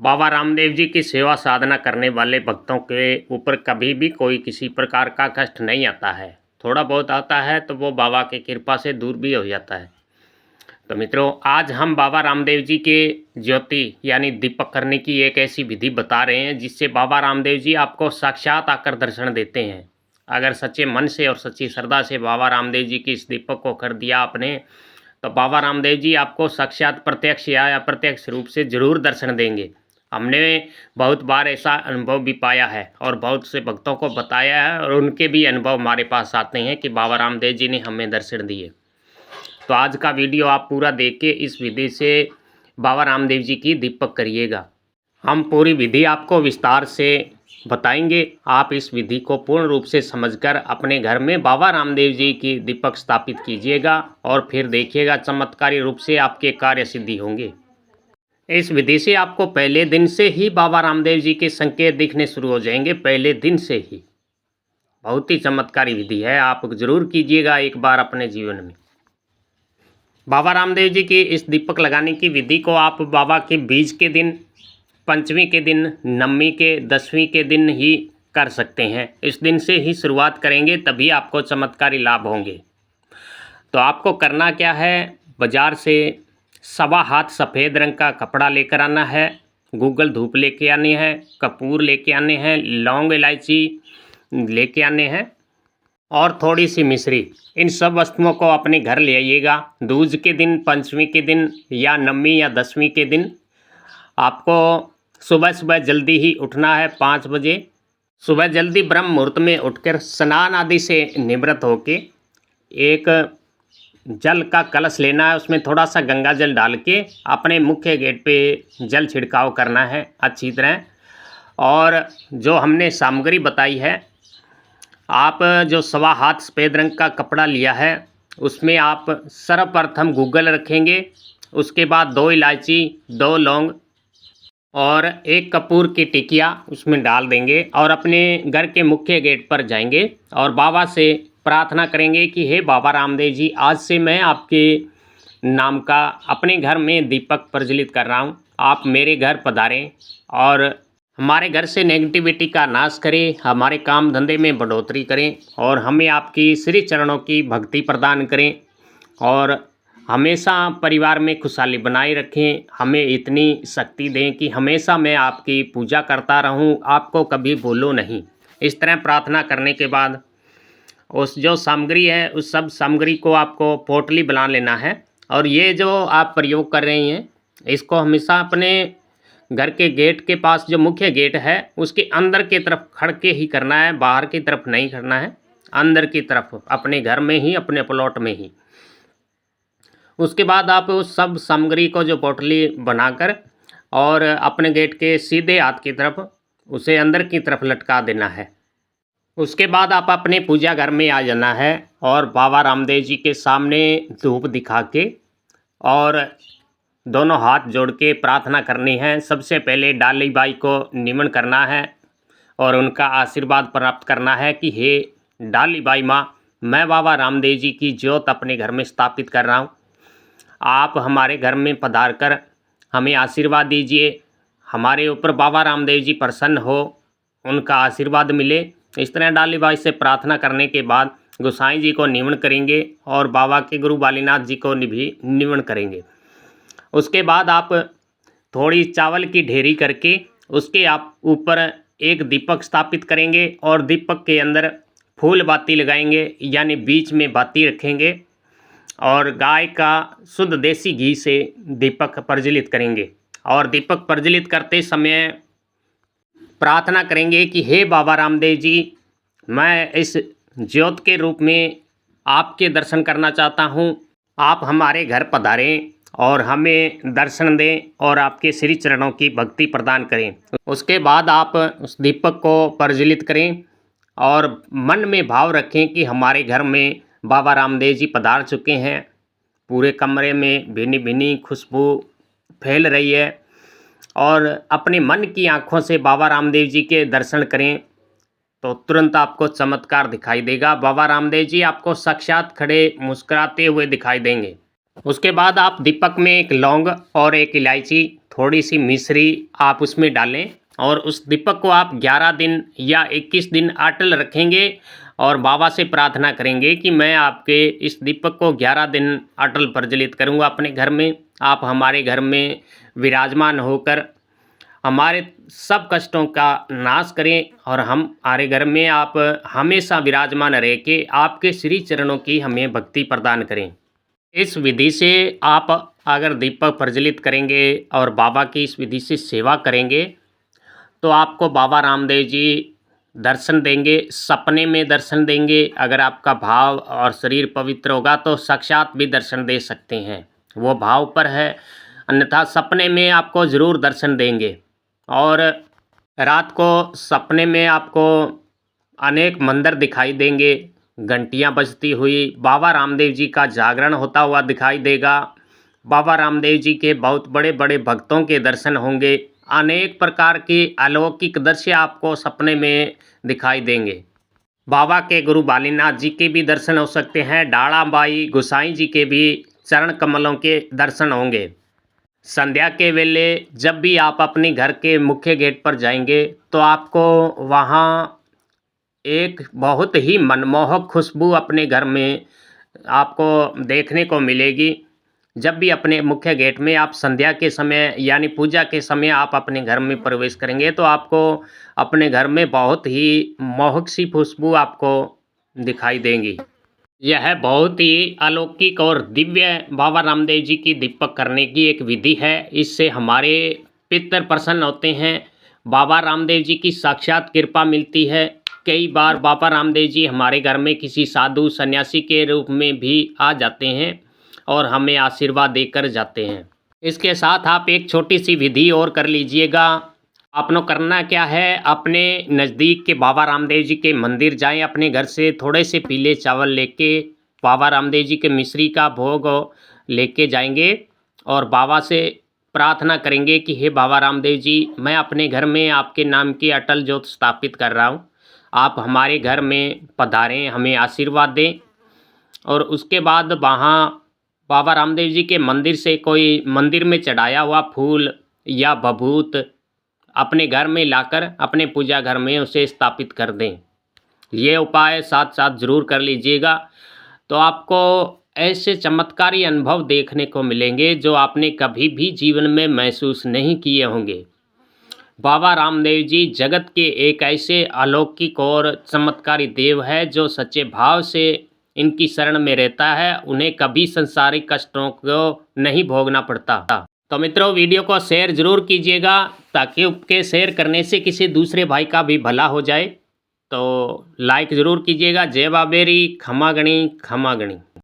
बाबा रामदेव जी की सेवा साधना करने वाले भक्तों के ऊपर कभी भी कोई किसी प्रकार का कष्ट नहीं आता है। थोड़ा बहुत आता है तो वो बाबा की कृपा से दूर भी हो जाता है। तो मित्रों, आज हम बाबा रामदेव जी के ज्योति यानी दीपक करने की एक ऐसी विधि बता रहे हैं जिससे बाबा रामदेव जी आपको साक्षात आकर दर्शन देते हैं। अगर सच्चे मन से और सच्ची श्रद्धा से बाबा रामदेव जी की इस दीपक को कर दिया आपने, तो बाबा रामदेव जी आपको साक्षात प्रत्यक्ष या अप्रत्यक्ष रूप से जरूर दर्शन देंगे। हमने बहुत बार ऐसा अनुभव भी पाया है और बहुत से भक्तों को बताया है और उनके भी अनुभव हमारे पास आते हैं कि बाबा रामदेव जी ने हमें दर्शन दिए। तो आज का वीडियो आप पूरा देख के इस विधि से बाबा रामदेव जी की दीपक करिएगा। हम पूरी विधि आपको विस्तार से बताएंगे। आप इस विधि को पूर्ण रूप से समझकर अपने घर में बाबा रामदेव जी की दीपक स्थापित कीजिएगा और फिर देखिएगा चमत्कारी रूप से आपके कार्य सिद्धि होंगे। इस विधि से आपको पहले दिन से ही बाबा रामदेव जी के संकेत दिखने शुरू हो जाएंगे। पहले दिन से ही बहुत ही चमत्कारी विधि है, आप जरूर कीजिएगा एक बार अपने जीवन में। बाबा रामदेव जी की इस दीपक लगाने की विधि को आप बाबा के बीज के दिन, पंचमी के दिन, नवमी के, दसवीं के दिन ही कर सकते हैं। इस दिन से ही शुरुआत करेंगे तभी आपको चमत्कारी लाभ होंगे। तो आपको करना क्या है, बाज़ार से सवा हाथ सफ़ेद रंग का कपड़ा लेकर आना है, गूगल धूप लेके आनी है, कपूर लेके आने हैं, लौंग इलायची लेके आने हैं और थोड़ी सी मिश्री। इन सब वस्तुओं को अपने घर ले आइएगा। दूज के दिन, पंचमी के दिन या नवमी या दसवीं के दिन आपको सुबह सुबह जल्दी ही उठना है। 5 बजे सुबह जल्दी ब्रह्म मुहूर्त में उठकर स्नान आदि से निवृत्त होके एक जल का कलश लेना है, उसमें थोड़ा सा गंगा जल डाल के अपने मुख्य गेट पे जल छिड़काव करना है अच्छी तरह। और जो हमने सामग्री बताई है, आप जो सवा हाथ सफ़ेद रंग का कपड़ा लिया है उसमें आप सर्वप्रथम गूगल रखेंगे, उसके बाद 2 इलायची, 2 लौंग और 1 कपूर की टिकिया उसमें डाल देंगे और अपने घर के मुख्य गेट पर जाएंगे और बाबा से प्रार्थना करेंगे कि हे बाबा रामदेव जी, आज से मैं आपके नाम का अपने घर में दीपक प्रज्वलित कर रहा हूँ। आप मेरे घर पधारें और हमारे घर से नेगेटिविटी का नाश करें, हमारे काम धंधे में बढ़ोतरी करें और हमें आपकी श्री चरणों की भक्ति प्रदान करें और हमेशा परिवार में खुशहाली बनाए रखें। हमें इतनी शक्ति दें कि हमेशा मैं आपकी पूजा करता रहूं, आपको कभी भूलूं नहीं। इस तरह प्रार्थना करने के बाद उस जो सामग्री है उस सब सामग्री को आपको पोटली बना लेना है और ये जो आप प्रयोग कर रहे हैं इसको हमेशा अपने घर के गेट के पास, जो मुख्य गेट है उसके अंदर की तरफ खड़ के ही करना है, बाहर की तरफ नहीं करना है, अंदर की तरफ अपने घर में ही, अपने प्लॉट में ही। उसके बाद आप उस सब सामग्री को जो पोटली बनाकर और अपने गेट के सीधे हाथ की तरफ उसे अंदर की तरफ लटका देना है। उसके बाद आप अपने पूजा घर में आ जाना है और बाबा रामदेव जी के सामने धूप दिखा के और दोनों हाथ जोड़ के प्रार्थना करनी है। सबसे पहले डाली बाई को निमन करना है और उनका आशीर्वाद प्राप्त करना है कि हे डाली बाई माँ, मैं बाबा रामदेव जी की ज्योत अपने घर में स्थापित कर रहा हूँ, आप हमारे घर में पधार कर हमें आशीर्वाद दीजिए, हमारे ऊपर बाबा रामदेव जी प्रसन्न हो, उनका आशीर्वाद मिले। इस तरह डाली बाई से प्रार्थना करने के बाद गोसाई जी को निमन करेंगे और बाबा के गुरु बालीनाथ जी को भी निमन करेंगे। उसके बाद आप थोड़ी चावल की ढेरी करके उसके आप ऊपर एक दीपक स्थापित करेंगे और दीपक के अंदर फूल बाती लगाएंगे, यानी बीच में बाती रखेंगे और गाय का शुद्ध देसी घी से दीपक प्रज्वलित करेंगे और दीपक प्रज्वलित करते समय प्रार्थना करेंगे कि हे बाबा रामदेव जी, मैं इस ज्योत के रूप में आपके दर्शन करना चाहता हूँ, आप हमारे घर पधारें और हमें दर्शन दें और आपके श्री चरणों की भक्ति प्रदान करें। उसके बाद आप उस दीपक को प्रज्वलित करें और मन में भाव रखें कि हमारे घर में बाबा रामदेव जी पधार चुके हैं। पूरे कमरे में भिनी भिनी खुशबू फैल रही है और अपने मन की आँखों से बाबा रामदेव जी के दर्शन करें तो तुरंत आपको चमत्कार दिखाई देगा। बाबा रामदेव जी आपको साक्षात खड़े मुस्कुराते हुए दिखाई देंगे। उसके बाद आप दीपक में एक लौंग और एक इलायची, थोड़ी सी मिश्री आप उसमें डालें और उस दीपक को आप 11 दिन या 21 दिन अटल रखेंगे और बाबा से प्रार्थना करेंगे कि मैं आपके इस दीपक को 11 दिन अटल प्रज्वलित करूंगा अपने घर में। आप हमारे घर में विराजमान होकर हमारे सब कष्टों का नाश करें और हमारे घर में आप हमेशा विराजमान रह के आपके श्री चरणों की हमें भक्ति प्रदान करें। इस विधि से आप अगर दीपक प्रज्वलित करेंगे और बाबा की इस विधि से सेवा करेंगे तो आपको बाबा रामदेव जी दर्शन देंगे, सपने में दर्शन देंगे। अगर आपका भाव और शरीर पवित्र होगा तो साक्षात भी दर्शन दे सकते हैं, वो भाव पर है, अन्यथा सपने में आपको ज़रूर दर्शन देंगे। और रात को सपने में आपको अनेक मंदिर दिखाई देंगे, घंटियाँ बजती हुई, बाबा रामदेव जी का जागरण होता हुआ दिखाई देगा, बाबा रामदेव जी के बहुत बड़े बड़े भक्तों के दर्शन होंगे, अनेक प्रकार के अलौकिक दृश्य आपको सपने में दिखाई देंगे। बाबा के गुरु बालीनाथ जी के भी दर्शन हो सकते हैं, डाड़ाबाई गोसाई जी के भी चरण कमलों के दर्शन होंगे। संध्या के वेले जब भी आप अपने घर के मुख्य गेट पर जाएंगे तो आपको वहाँ एक बहुत ही मनमोहक खुशबू अपने घर में आपको देखने को मिलेगी। जब भी अपने मुख्य गेट में आप संध्या के समय यानी पूजा के समय आप अपने घर में प्रवेश करेंगे तो आपको अपने घर में बहुत ही मोहक सी खुशबू आपको दिखाई देंगी। यह बहुत ही अलौकिक और दिव्य बाबा रामदेव जी की दीपक करने की एक विधि है। इससे हमारे पितर प्रसन्न होते हैं, बाबा रामदेव जी की साक्षात कृपा मिलती है। कई बार बाबा रामदेव जी हमारे घर में किसी साधु सन्यासी के रूप में भी आ जाते हैं और हमें आशीर्वाद देकर जाते हैं। इसके साथ आप एक छोटी सी विधि और कर लीजिएगा। आपको करना क्या है, अपने नज़दीक के बाबा रामदेव जी के मंदिर जाएं, अपने घर से थोड़े से पीले चावल लेके बाबा रामदेव जी के मिश्री का भोग लेके जाएंगे और बाबा से प्रार्थना करेंगे कि हे बाबा रामदेव जी, मैं अपने घर में आपके नाम की अटल ज्योत स्थापित कर रहा हूँ, आप हमारे घर में पधारें, हमें आशीर्वाद दें। और उसके बाद वहाँ बाबा रामदेव जी के मंदिर से कोई मंदिर में चढ़ाया हुआ फूल या भभूत अपने घर में लाकर अपने पूजा घर में उसे स्थापित कर दें। ये उपाय साथ साथ ज़रूर कर लीजिएगा, तो आपको ऐसे चमत्कारी अनुभव देखने को मिलेंगे जो आपने कभी भी जीवन में महसूस नहीं किए होंगे। बाबा रामदेव जी जगत के एक ऐसे अलौकिक और चमत्कारी देव है जो सच्चे भाव से इनकी शरण में रहता है, उन्हें कभी संसारिक कष्टों को नहीं भोगना पड़ता। तो मित्रों, वीडियो को शेयर ज़रूर कीजिएगा ताकि उसके शेयर करने से किसी दूसरे भाई का भी भला हो जाए। तो लाइक ज़रूर कीजिएगा। जय बाबेरी, खमा गणी खमा गणी।